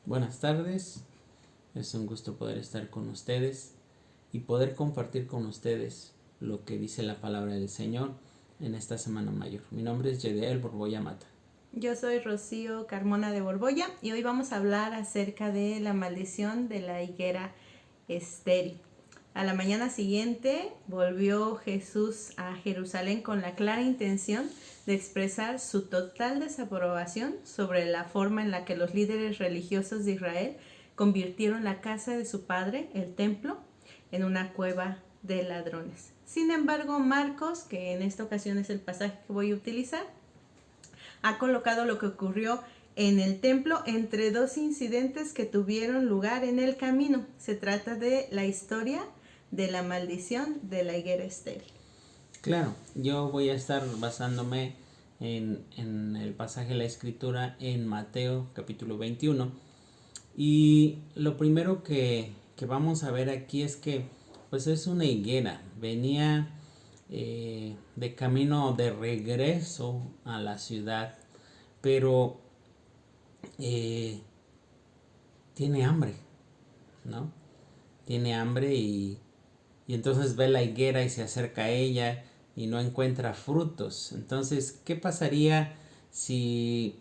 Buenas tardes, es un gusto poder estar con ustedes y poder compartir con ustedes lo que dice la palabra del Señor en esta Semana Mayor. Mi nombre es Yediel Borboya Mata. Yo soy Rocío Carmona de Borboya y hoy vamos a hablar acerca de la maldición de la higuera estéril. A la mañana siguiente volvió Jesús a Jerusalén con la clara intención de expresar su total desaprobación sobre la forma en la que los líderes religiosos de Israel convirtieron la casa de su padre, el templo, en una cueva de ladrones. Sin embargo, Marcos, que en esta ocasión es el pasaje que voy a utilizar, ha colocado lo que ocurrió en el templo entre dos incidentes que tuvieron lugar en el camino. Se trata de la historia de la maldición de la higuera estéril. Claro, yo voy a estar basándome en el pasaje de la Escritura en Mateo capítulo 21. Y lo primero que vamos a ver aquí es que pues es una higuera. Venía de camino de regreso a la ciudad, pero tiene hambre, ¿no? Tiene hambre y entonces ve la higuera y se acerca a ella y no encuentra frutos. Entonces, ¿qué pasaría si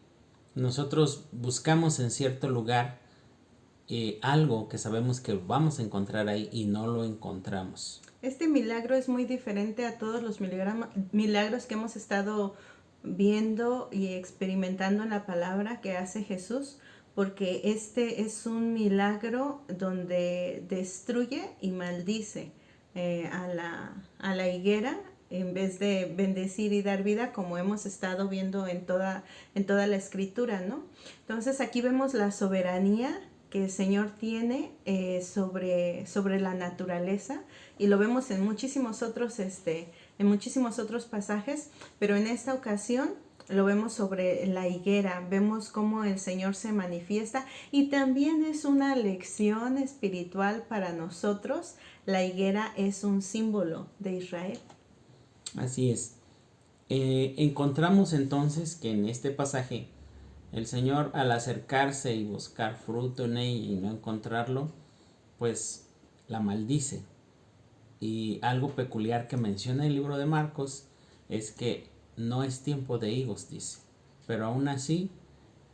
nosotros buscamos en cierto lugar algo que sabemos que vamos a encontrar ahí y no lo encontramos? Este milagro es muy diferente a todos los milagros que hemos estado viendo y experimentando en la palabra que hace Jesús, porque este es un milagro donde destruye y maldice a la higuera en vez de bendecir y dar vida, como hemos estado viendo en toda la escritura, ¿no? Entonces aquí vemos la soberanía que el Señor tiene sobre la naturaleza, y lo vemos en muchísimos otros pasajes, pero en esta ocasión lo vemos sobre la higuera. Vemos cómo el Señor se manifiesta, y también es una lección espiritual para nosotros. La higuera es un símbolo de Israel. Así es. Encontramos entonces que en este pasaje el Señor, al acercarse y buscar fruto en ella y no encontrarlo, pues la maldice. Y algo peculiar que menciona el libro de Marcos es que no es tiempo de higos, dice. Pero aún así,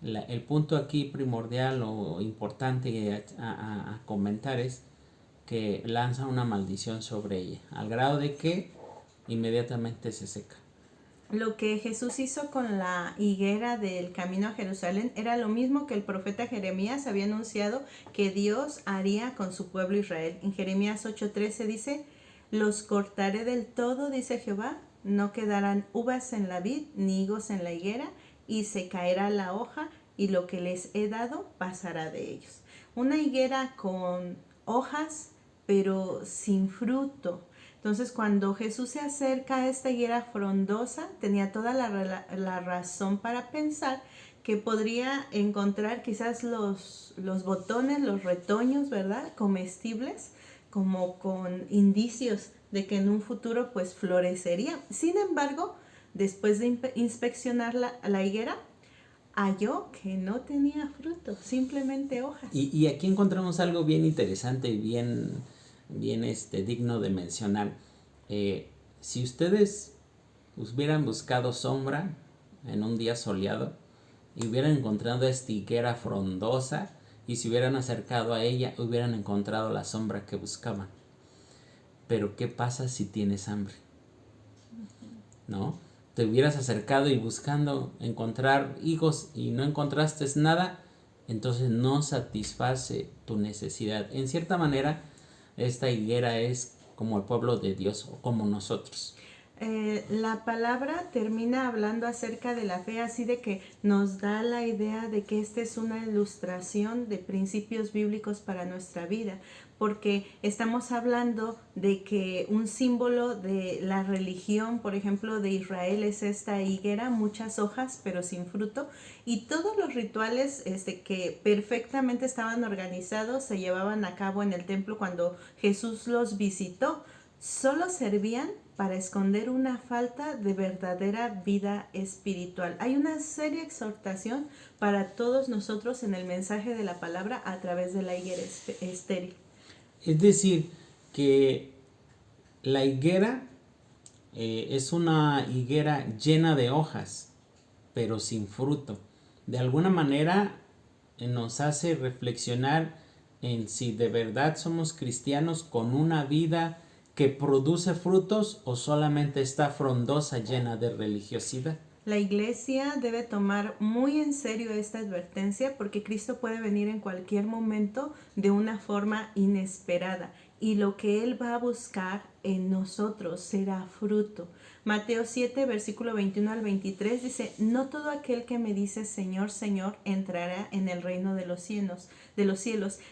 el punto aquí primordial o importante a comentar es que lanza una maldición sobre ella, al grado de que inmediatamente se seca. Lo que Jesús hizo con la higuera del camino a Jerusalén era lo mismo que el profeta Jeremías había anunciado que Dios haría con su pueblo Israel. En Jeremías 8:13 dice: los cortaré del todo, dice Jehová, no quedarán uvas en la vid, ni higos en la higuera, y se caerá la hoja, y lo que les he dado pasará de ellos. Una higuera con hojas, pero sin fruto. Entonces, cuando Jesús se acerca a esta higuera frondosa, tenía toda la razón para pensar que podría encontrar quizás los botones, los retoños, ¿verdad?, comestibles, como con indicios de que en un futuro pues florecería. Sin embargo, después de inspeccionar la higuera, halló que no tenía fruto, simplemente hojas. Y aquí encontramos algo bien interesante y bien digno de mencionar. Si ustedes hubieran buscado sombra en un día soleado y hubieran encontrado esta higuera frondosa, y si hubieran acercado a ella, hubieran encontrado la sombra que buscaban. Pero ¿qué pasa si tienes hambre? ¿No? Te hubieras acercado y buscando encontrar higos y no encontraste nada, entonces no satisface tu necesidad. En cierta manera, esta higuera es como el pueblo de Dios o como nosotros. La palabra termina hablando acerca de la fe, así de que nos da la idea de que esta es una ilustración de principios bíblicos para nuestra vida, porque estamos hablando de que un símbolo de la religión, por ejemplo, de Israel, es esta higuera, muchas hojas pero sin fruto, y todos los rituales que perfectamente estaban organizados se llevaban a cabo en el templo cuando Jesús los visitó. Solo servían para esconder una falta de verdadera vida espiritual. Hay una seria exhortación para todos nosotros en el mensaje de la palabra a través de la higuera estéril. Es decir, que la higuera es una higuera llena de hojas, pero sin fruto. De alguna manera nos hace reflexionar en si de verdad somos cristianos con una vida que produce frutos o solamente está frondosa, llena de religiosidad. La iglesia debe tomar muy en serio esta advertencia porque Cristo puede venir en cualquier momento de una forma inesperada y lo que Él va a buscar en nosotros será fruto. Mateo 7, versículo 21 al 23 dice, no todo aquel que me dice Señor, Señor, entrará en el reino de los cielos,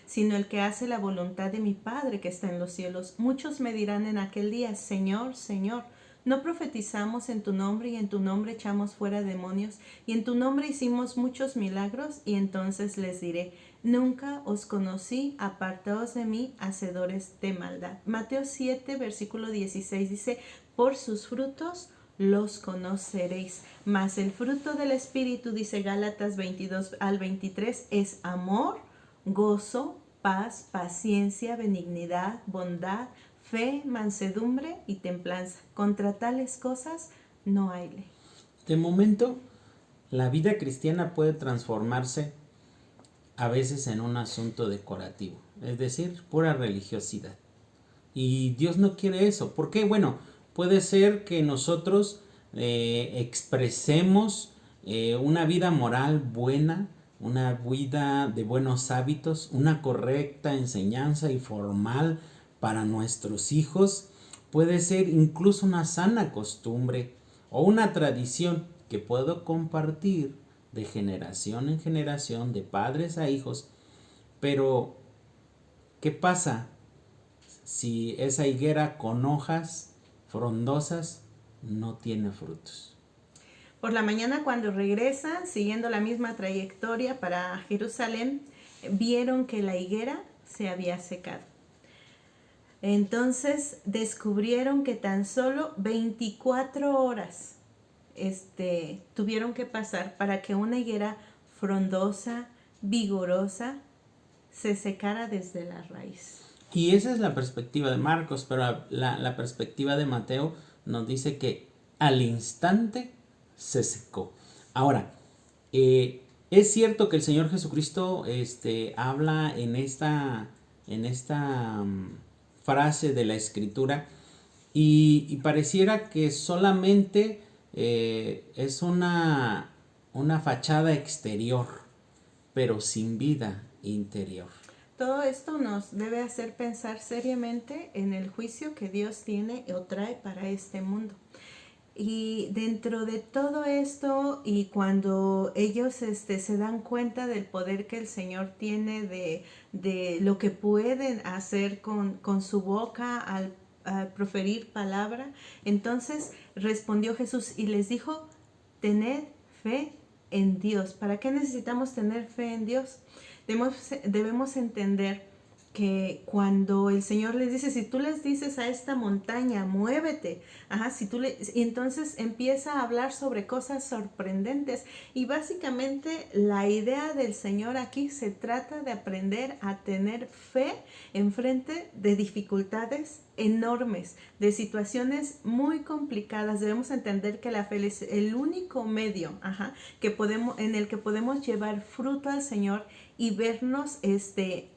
sino el que hace la voluntad de mi Padre que está en los cielos. Muchos me dirán en aquel día, Señor, Señor, ¿no profetizamos en tu nombre y en tu nombre echamos fuera demonios y en tu nombre hicimos muchos milagros? Y entonces les diré, nunca os conocí, apartaos de mí, hacedores de maldad. Mateo 7, versículo 16 dice, por sus frutos los conoceréis. Mas el fruto del Espíritu, dice Gálatas 22 al 23, es amor, gozo, paz, paciencia, benignidad, bondad, fe, mansedumbre y templanza. Contra tales cosas no hay ley. De momento, la vida cristiana puede transformarse a veces en un asunto decorativo, es decir, pura religiosidad. Y Dios no quiere eso. ¿Por qué? Bueno, puede ser que nosotros expresemos una vida moral buena, una vida de buenos hábitos, una correcta enseñanza y formal para nuestros hijos. Puede ser incluso una sana costumbre o una tradición que puedo compartir de generación en generación, de padres a hijos. Pero, ¿qué pasa si esa higuera con hojas frondosas no tiene frutos? Por la mañana, cuando regresan, siguiendo la misma trayectoria para Jerusalén, vieron que la higuera se había secado. Entonces descubrieron que tan solo 24 horas tuvieron que pasar para que una higuera frondosa, vigorosa, se secara desde la raíz. Y esa es la perspectiva de Marcos, pero la perspectiva de Mateo nos dice que al instante se secó. Ahora, es cierto que el Señor Jesucristo habla en esta frase de la Escritura y pareciera que solamente es una fachada exterior, pero sin vida interior. Todo esto nos debe hacer pensar seriamente en el juicio que Dios tiene o trae para este mundo. Y dentro de todo esto, y cuando ellos se dan cuenta del poder que el Señor tiene, de lo que pueden hacer con su boca al proferir palabra, entonces respondió Jesús y les dijo, tened fe en Dios. ¿Para qué necesitamos tener fe en Dios? Debemos entender que cuando el Señor les dice, si tú les dices a esta montaña, muévete, y entonces empieza a hablar sobre cosas sorprendentes. Y básicamente la idea del Señor aquí se trata de aprender a tener fe en frente de dificultades enormes, de situaciones muy complicadas. Debemos entender que la fe es el único medio en el que podemos llevar fruto al Señor y vernos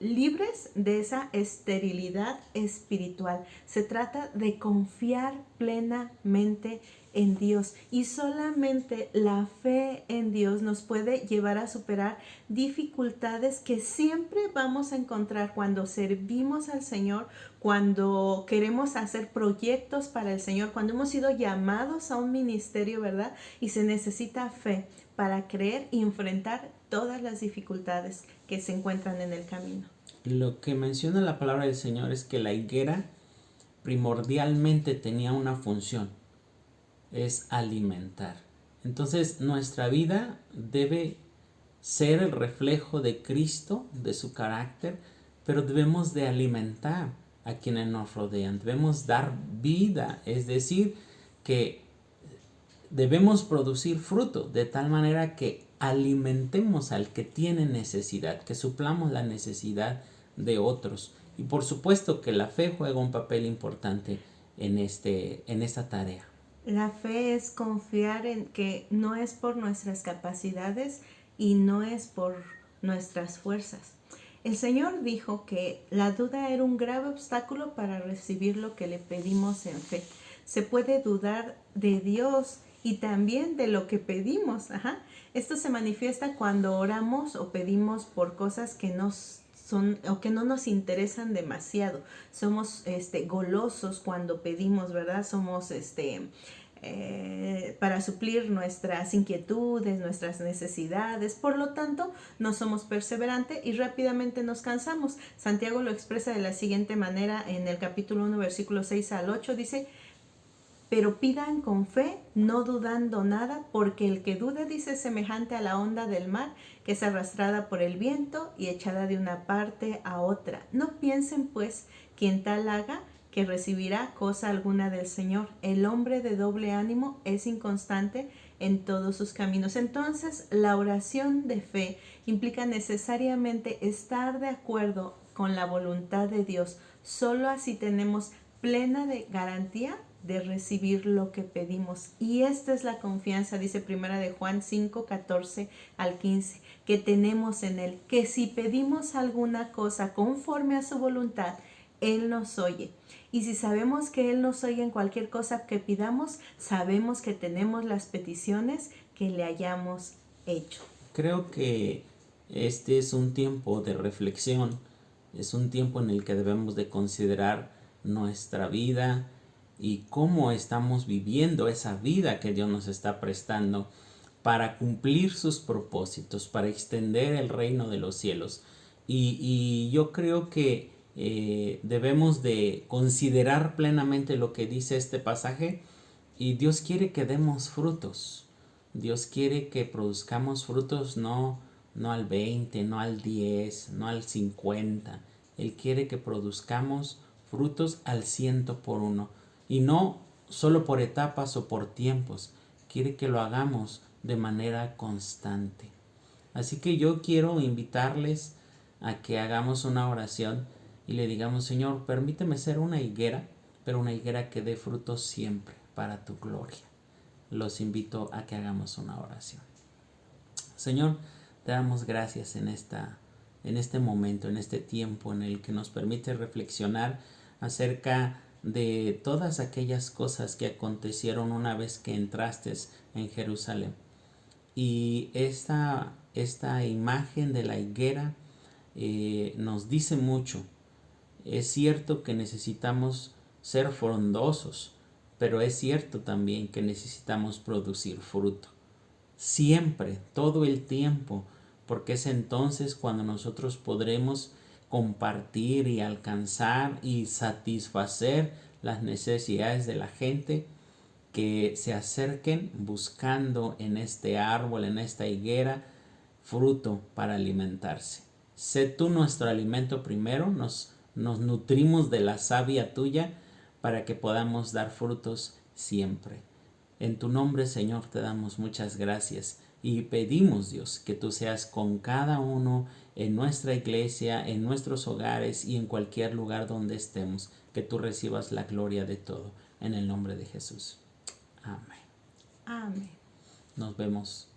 libres de esa esterilidad espiritual. Se trata de confiar plenamente en Dios, y solamente la fe en Dios nos puede llevar a superar dificultades que siempre vamos a encontrar cuando servimos al Señor, cuando queremos hacer proyectos para el Señor, cuando hemos sido llamados a un ministerio, ¿verdad? Y se necesita fe para creer y enfrentar todas las dificultades que se encuentran en el camino. Lo que menciona la palabra del Señor es que la higuera primordialmente tenía una función, es alimentar. Entonces nuestra vida debe ser el reflejo de Cristo, de su carácter, pero debemos de alimentar a quienes nos rodean. Debemos dar vida, es decir, que debemos producir fruto de tal manera que alimentemos al que tiene necesidad, que suplamos la necesidad de otros. Y por supuesto que la fe juega un papel importante en esta tarea. La fe es confiar en que no es por nuestras capacidades y no es por nuestras fuerzas. El Señor dijo que la duda era un grave obstáculo para recibir lo que le pedimos en fe. Se puede dudar de Dios y también de lo que pedimos. Esto se manifiesta cuando oramos o pedimos por cosas que que no nos interesan demasiado. Somos golosos cuando pedimos, ¿verdad? Somos para suplir nuestras inquietudes, nuestras necesidades. Por lo tanto, no somos perseverantes y rápidamente nos cansamos. Santiago lo expresa de la siguiente manera en el capítulo 1, versículos 6 al 8. Dice: pero pidan con fe, no dudando nada, porque el que duda, dice, es semejante a la onda del mar, que es arrastrada por el viento y echada de una parte a otra. No piensen, pues, quien tal haga, que recibirá cosa alguna del Señor. El hombre de doble ánimo es inconstante en todos sus caminos. Entonces, la oración de fe implica necesariamente estar de acuerdo con la voluntad de Dios. Solo así tenemos plena de garantía de recibir lo que pedimos. Y esta es la confianza, dice Primera de Juan 5, 14 al 15, que tenemos en Él, que si pedimos alguna cosa conforme a su voluntad, Él nos oye. Y si sabemos que Él nos oye en cualquier cosa que pidamos, sabemos que tenemos las peticiones que le hayamos hecho. Creo que este es un tiempo de reflexión, es un tiempo en el que debemos de considerar nuestra vida y cómo estamos viviendo esa vida que Dios nos está prestando para cumplir sus propósitos, para extender el reino de los cielos. Y yo creo que debemos de considerar plenamente lo que dice este pasaje, y Dios quiere que demos frutos. Dios quiere que produzcamos frutos no al 20, no al 10, no al 50. Él quiere que produzcamos frutos al 100 por uno. Y no solo por etapas o por tiempos. Quiere que lo hagamos de manera constante. Así que yo quiero invitarles a que hagamos una oración y le digamos: Señor, permíteme ser una higuera, pero una higuera que dé frutos siempre para tu gloria. Los invito a que hagamos una oración. Señor, te damos gracias en este momento, en este tiempo en el que nos permite reflexionar acerca de todas aquellas cosas que acontecieron una vez que entraste en Jerusalén. Y esta imagen de la higuera nos dice mucho. Es cierto que necesitamos ser frondosos, pero es cierto también que necesitamos producir fruto. Siempre, todo el tiempo, porque es entonces cuando nosotros podremos compartir y alcanzar y satisfacer las necesidades de la gente que se acerquen buscando en este árbol, en esta higuera, fruto para alimentarse. Sé tú nuestro alimento primero, nos nutrimos de la savia tuya para que podamos dar frutos siempre. En tu nombre, Señor, te damos muchas gracias y pedimos, Dios, que tú seas con cada uno en nuestra iglesia, en nuestros hogares y en cualquier lugar donde estemos, que tú recibas la gloria de todo. En el nombre de Jesús. Amén. Amén. Nos vemos